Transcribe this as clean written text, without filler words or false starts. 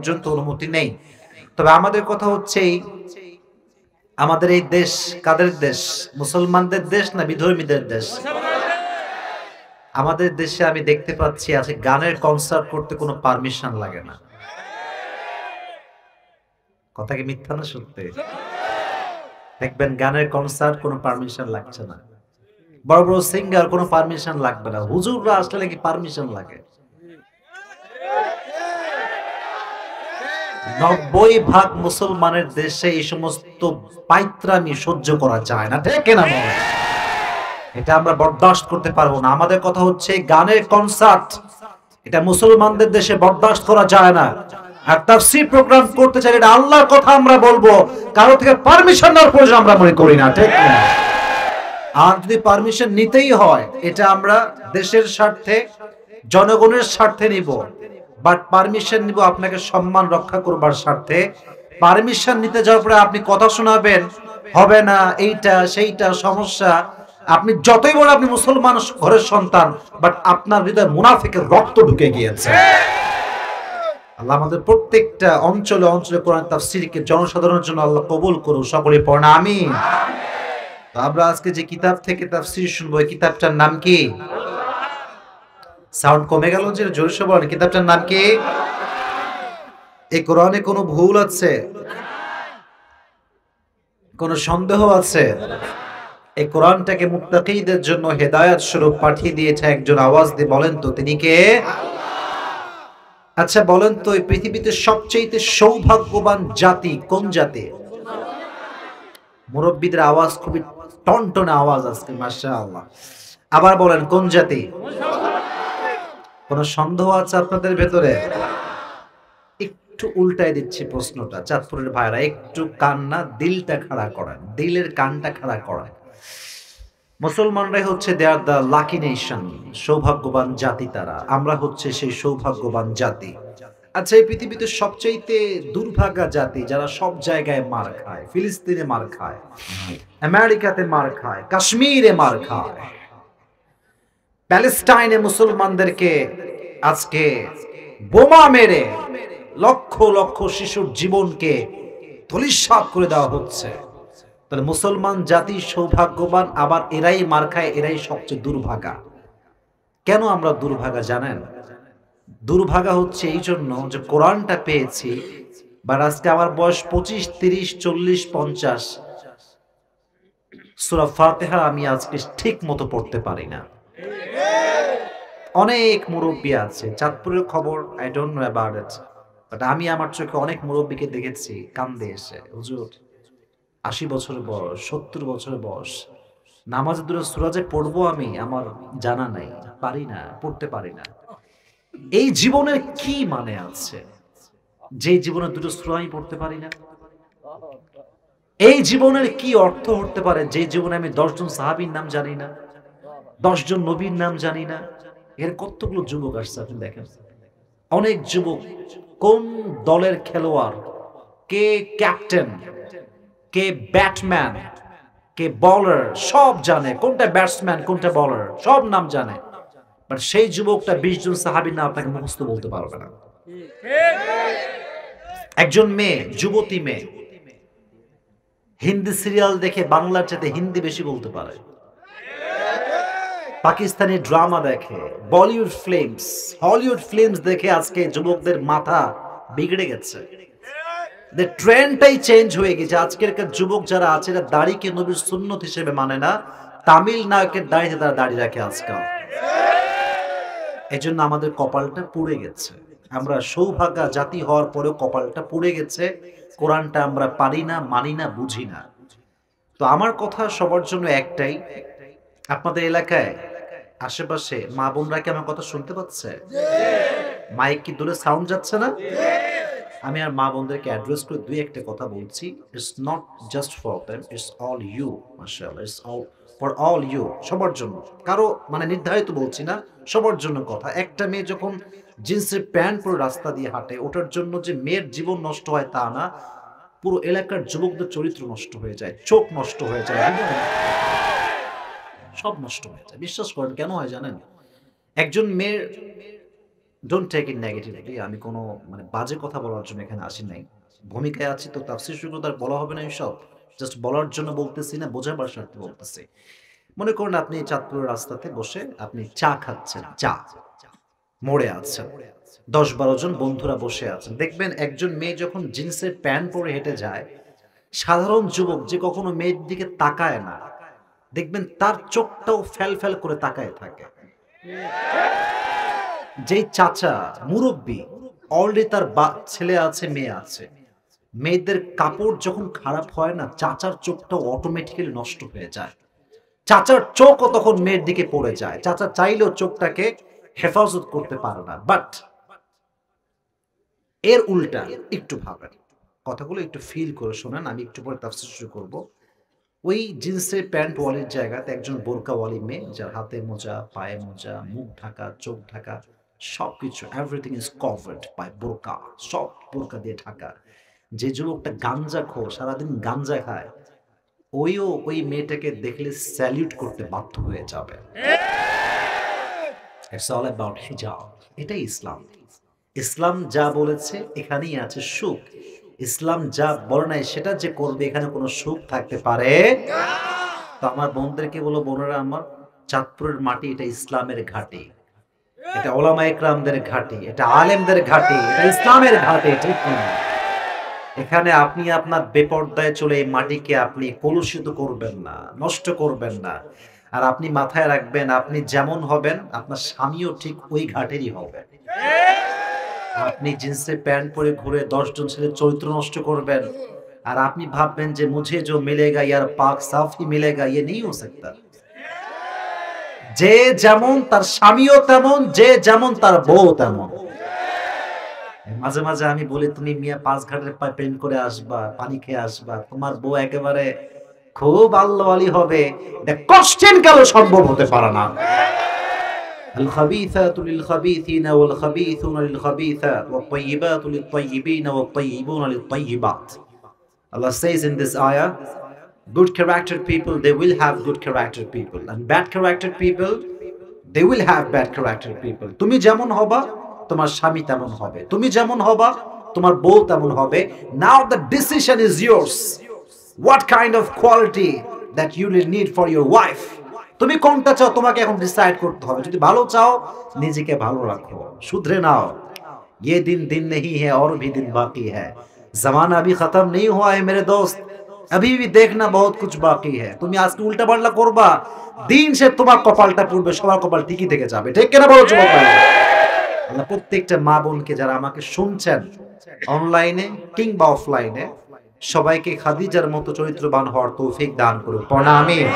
পর্যন্ত অনুমতি নেই। তবে আমাদের কথা হচ্ছে আমাদের এই দেশ কাদের দেশ? মুসলমানদের দেশ না বিধর্মীদের দেশ? আমাদের দেশে আমি দেখতে পাচ্ছি আছে গানের কনসার্ট করতে কোনো পারমিশন লাগে না। কথা কি মিথ্যা না সত্যি? দেখবেন গানের কনসার্ট কোনো পারমিশন লাগছে না। বড় বড় সিঙ্গার কোনো পারমিশন লাগবে না। হুজুররা আসলে কি পারমিশন লাগে? 90% মুসলমানের দেশে এই সমস্ত পাইত্রামি সহ্য করা যায় না, ঠিক না? এটা আমরা বরদাস্ত করতে পারবো না। আমাদের কথা হচ্ছে গানের কনসার্ট, এটা মুসলমানদের দেশে বরদাস্ত করা যায় না। আর তাফসীর প্রোগ্রাম করতে চাই, এটা আল্লাহর কথা আমরা বলবো, কারো থেকে পারমিশন নেওয়ার প্রয়োজন আমরা মনে করি না, ঠিক না? আর যদি পারমিশন নিতেই হয়, এটা আমরা দেশের স্বার্থে জনগণের স্বার্থে নিব, বাট পারমিশন নিব আপনাকে সম্মান রক্ষা করবার স্বার্থে। পারমিশন নিতে যাওয়ার পরে আপনি কথা শোনাবেন, হবে না, এইটা সেইটা সমস্যা। আপনি যতই বড় আপনি মুসলমান ঘরের সন্তান, বাট আপনার হৃদয়ে মুনাফিকের রক্ত ঢুকে গিয়েছে। আল্লাহ আমাদের প্রত্যেকটা অঞ্চলে অঞ্চলে কোরআন তাফসীরকে জনসাধারণের জন্য আল্লাহ কবুল করুন। সকলে পড়েন আমিন। তো আমরা আজকে যে কিতাব থেকে তাফসীর শুনবো, এই কিতাবটার নাম কি? সাউন্ড কমে গেল যে, জোরে বলেন, কিতাবটার নাম কি? এই কোরআনে কোনো ভুল আছে? কোনো সন্দেহ আছে? এই কোরআনটাকে মুত্তাকীদের জন্য হেদায়েত স্বরূপ পাঠিয়ে দিয়েছে একজন। আওয়াজ দিয়ে বলেন তো তিনি কে? আচ্ছা বলেন তো, এই পৃথিবীতে সবচেয়ে সৌভাগ্যবান জাতি কোন জাতি? মুরব্বীদের আওয়াজ খুবই টনটনে আওয়াজ আজকে, মাশাআল্লাহ। আবার বলেন কোন জাতি? কোন সন্দেহ আছে আপনাদের ভেতরে? একটু উল্টায় দিচ্ছি প্রশ্নটা, চাঁদপুরের ভাইরা একটু কান্না দিলটা খাড়া করেন, দিলের কানটা খাড়া করেন। মুসলমানরাই হচ্ছে দে আর দ্য লাকি নেশন, সৌভাগ্যবান জাতি তারা। আমরা হচ্ছে সেই সৌভাগ্যবান জাতি। আচ্ছা, এই পৃথিবীতে সবচাইতে দুর্ভাগা জাতি যারা সব জায়গায় মার খায়, ফিলিস্তিনে মার খায়, আমেরিকাতে মার খায়, কাশ্মীরে মার খায়, প্যালেস্টাইনে মুসলমানদেরকে আজকে বোমা মেরে লক্ষ লক্ষ শিশুর জীবনকে ধূলিসাৎ করে দেওয়া হচ্ছে। তাহলে মুসলমান জাতি সৌভাগ্যবান, আবার এরাই মার খায়, এরাই সবচেয়ে দুর্ভাগা। কেন আমরা দুর্ভাগা জানেন? দুর্ভাগা হচ্ছে এই জন্য যে কোরআনটা পেয়েছি, বা আজকে আমার বয়স 25, 30, 40, 50, সূরা ফাতিহা আমি আজকে ঠিক মতো পড়তে পারি না। অনেক মুরব্বী আছে, চাঁদপুরের খবর I don't know about it, but আমি আমার চোখে অনেক মুরব্বীকে দেখেছি কান্দে এসে, হুজুর 80 বছরের বয়স, 70 বছরের বয়স, নামাজের দূরে সূরা যে পড়বো আমি, আমার জানা নাই, পারি না, পড়তে পারি না। এই জীবনের কি মানে আছে যে জীবনে দুটো সূরা আমি পড়তে পারি না? এই জীবনের কি অর্থ হতে পারে যে জীবনে আমি 10 জন সাহাবীর নাম জানি না, 10 জন নবীর নাম জানি না? এর কতগুলো যুবক আসছে আপনি দেখেন। অনেক যুবক কোন দলের খেলোয়াড়, কে ক্যাপ্টেন, কে ব্যাটম্যান, কে বলার, সব জানে। কোনটা ব্যাটসম্যান কোনটা বলার সব নাম জানে, বাট সেই যুবকটা 20 জন সাহাবীর নাম আপনাকে মুখস্থ বলতে পারবে না। একজন মেয়ে, যুবতী মেয়ে, হিন্দি সিরিয়াল দেখে বাংলার চাইতে হিন্দি বেশি বলতে পারে, পাকিস্তানি ড্রামা দেখে, বলিউড ফিল্মস, হলিউড ফিল্মস দেখে আজকে যুবকদের মাথা বিগড়ে গেছে। ট্রেন্ডটাই চেঞ্জ হয়ে গেছে। আজকের যুবক যারা আছে এরা দাড়িকে নবীর সুন্নত হিসেবে মানে না, তামিল নায়কের দাড়িতে তারা দাড়ি রাখে আজকাল। এজন্য আমাদের কপালটা পুড়ে গেছে। আমরা সৌভাগ্য জাতি হওয়ার পরেও কপালটা পুড়ে গেছে। কোরআনটা আমরা পারি না, মানি না, বুঝি না। তো আমার কথা সবার জন্য একটাই, আপনাদের এলাকায় আশেপাশে মা বোনরা কি আমার কথা শুনতে পাচ্ছে? মাইক কি দূরে সাউন্ড যাচ্ছে না? আমি আর মা বোনদেরকে অ্যাড্রেস করে দুই একটা কথা বলছি। It's not just for them, it's all you. মাশাআল্লাহ, it's all for all you, সবার জন্য। কারো মানে নির্ধারিত বলছি না, সবার জন্য কথা। একটা মেয়ে যখন জিন্সের প্যান্ট পরে রাস্তা দিয়ে হাঁটে, ওটার জন্য যে মেয়ের জীবন নষ্ট হয় তা না, পুরো এলাকার যুবকদের চরিত্র নষ্ট হয়ে যায়, চোখ নষ্ট হয়ে যায়, সব নষ্ট হয়ে যায়। বিশ্বাস করেন কেন হয় জানেন? একজন মেয়ের ডোন্ট টেক ইট নেগেটিভলি। আমি কোনো মানে বাজে কথা বলার জন্য এখানে আসি নাই। ভূমিকায় আছি তো তাফসীর শুরু করতে আর বলা হবে না এসব। জাস্ট বলার জন্য বলতেছি না, বোঝাবার স্বার্থে বলতেছি। মনে করুন আপনি চাঁদপুরের রাস্তাতে বসে আপনি চা খাচ্ছেন, চা। মোড়ে আছেন। ১০-১২ জন বন্ধুরা বসে আছেন। দেখবেন একজন মেয়ে যখন জিন্সের প্যান্ট পরে হেঁটে যায়, সাধারণ যুবক যে কখনো মেয়ের দিকে তাকায় না, দেখবেন তার চোখটাও ফ্যাল করে তাকায় থাকে। যেই চাচা মুরব্বি অলরেডি তার ছেলে আছে, মেয়ে আছে, মেয়েদের কাপড় যখন খারাপ হয় না, চাচার চোখটাও অটোমেটিক্যালি নষ্ট হয়ে যায়। চাচার চোখও তখন মেয়ের দিকে পড়ে যায়। চাচা চাইলেও চোখটাকে হেফাজত করতে পারে না। বাট এর উল্টা একটু ভাবেন, কথাগুলো একটু ফিল করে শোনেন। আমি একটু পরে তাফসীর শুরু করব। ওই জিন্সের প্যান্ট ওয়ালির জায়গাতে একজন বোরকাওয়ালি মেয়ে, যার হাতে মোজা, পায়ে মোজা, মুখ ঢাকা, চোখ ঢাকা, সবকিছু এভরিথিং ইজ কভার্ড বাই বোরকা, সব বোরকা দিয়ে ঢাকা। যে যুবকটা গাঞ্জাখোর, সারাদিন গাঞ্জা খায়, ওইও ওই মেয়েটাকে দেখলে স্যালিউট করতে বাধ্য হয়ে যাবে। ইটস অল অ্যাবাউট হিজাব। এটাই ইসলাম। ইসলাম যা বলেছে এখানেই আছে সুখ। ইসলাম যা বলে নাই সেটা যে করবে এখানে কোনো সুখ থাকতে পারে না। তো আমার বোনদেরকে বলো, বোনেরা আমার, চাঁদপুরের মাটি এটা ইসলামের ঘাঁটি, এটা ওলামায়ে কেরামদের ঘাঁটি, এটা আলেমদের ঘাঁটি, এটা ইসলামের ঘাঁটি, ঠিক না? এখানে আপনি আপনার বেপরদায় চলে এই মাটিকে আপনি কলুষিত করবেন না, নষ্ট করবেন না। আর আপনি মাথায় রাখবেন, আপনি যেমন হবেন আপনার স্বামীও ঠিক ওই ঘাটেরই হবে। আপনি জিন্সের প্যান্ট পরে ঘুরে 10 জন ছেলের চরিত্র নষ্ট করবেন, আর আপনি ভাববেন যে মুঝে जो मिलेगा यार पाक साफ ही मिलेगा, ये नहीं हो सकता। যে যেমন তার স্বামীও তেমন, যে যেমন তার বউ তেমন। মাঝে মাঝে আমি বলি, তুমি মিয়া 5 ঘাটের প্রেম করে আসবা, পানি খেয়ে আসবা, তোমার বউ একেবারে খুব আল্লাহওয়ালি হবে, এটা কোশ্চেন কাল সম্ভব হতে পারে না। الخبيثات للخبيثين والخبيثون للخبيثات والطيبات للطيبين والطيبون للطيبات. Allah says in this ayah, good character people, they will have good character people, and bad character people, they will have bad character people. তুমি যেমন হবা তোমার স্বামী তেমন হবে, তুমি যেমন হবা তোমার বউ তেমন হবে। Now the decision is yours. What kind of quality that you will need for your wife? তুমি কোনটা চাও তোমাকে এখন ডিসাইড করতে হবে। যদি ভালো চাও নিজেকে ভালো রাখো, শুধরে নাও। ये दिन दिन नहीं है और भी दिन बाकी है, जमाना अभी खत्म नहीं हुआ है मेरे दोस्त, अभी भी देखना बहुत कुछ बाकी है। তুমি আজকে উল্টা পাল্টা করবা, দিন সে তোমার কপালটা পুড়বে, সবার কপাল ঠিকই থেকে যাবে, ঠিক কিনা বলো যুবক ভাইরা? আল্লাহ প্রত্যেকটা মা বোনকে যারা আমাকে শুনছেন অনলাইনে কিংবা অফলাইনে, সবাইকে খাদিজার মতো চরিত্রবান হওয়ার তৌফিক দান করুন। আমিন।